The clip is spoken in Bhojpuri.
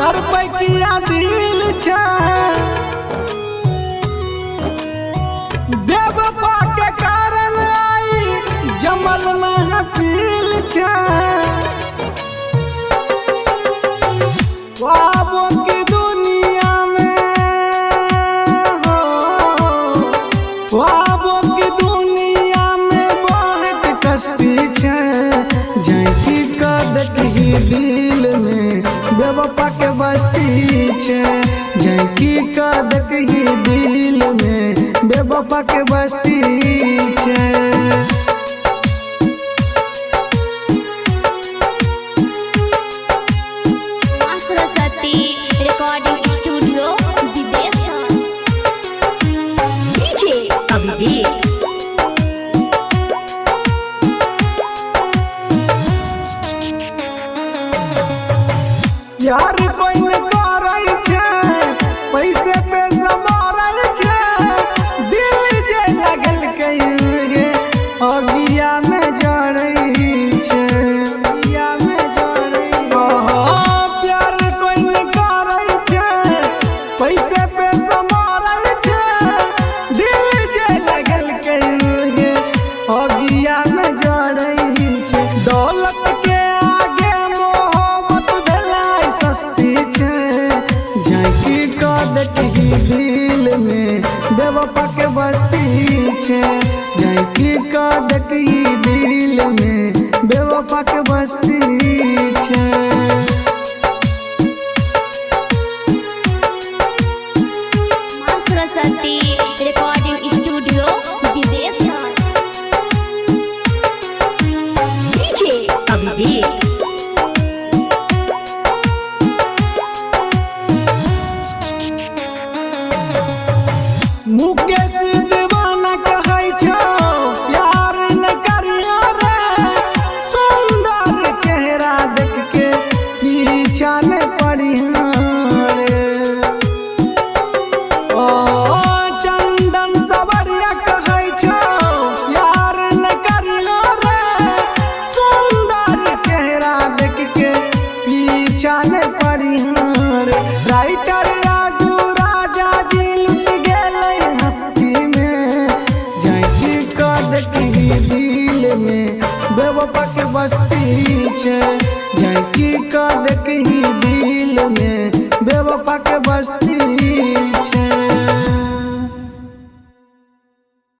कर पैकिया दिल छे बेवफा के कारण आई जमल महफिल छे ख्वाबों की दुनिया में हो ख्वाबों की दुनिया में बहुत कष्टी छे जैकी कदक ही दिल में बेवफा के बस्ती छे जैकी कदक ही दिल में बेवफा के बस्ती छे। रिकॉर्डिंग स्टूडियो विदेश डीजे अभिजीत यार कोई न करे छे पैसे पे समारल छे दिल जे लगल कहिए अगिया में जड़ई छे अगिया में जड़ई प्यार कोई न करे छे पैसे पे समारल छे दिल जे लगल कहिए अगिया में जड़ई छे दौलत के आगे मोहब्बत भेलाई सस्ती छे जैकी कदक ही दिल में बेवफा के बस्ती छे जैकी कदक ही दिल में बेवफा के बस्ती छे। सरस्वती रिकॉर्डिंग स्टूडियो विदेश डीजे अभिजीत मुकेश दीवाना कहै छो प्यार न करियो रे सुंदर चेहरा देख के पीछा न पड़ियो रे ओ चंदन सवरिया कहै छो प्यार न करियो रे सुंदर चेहरा देख के पीछा न पड़ियो रे राइटर राजू राजा जी लुट गेलै हस्ती में जैकी कदक ही दिल में बेवफा के बस्ती छे जैकी कदक ही दिल में बेवफा के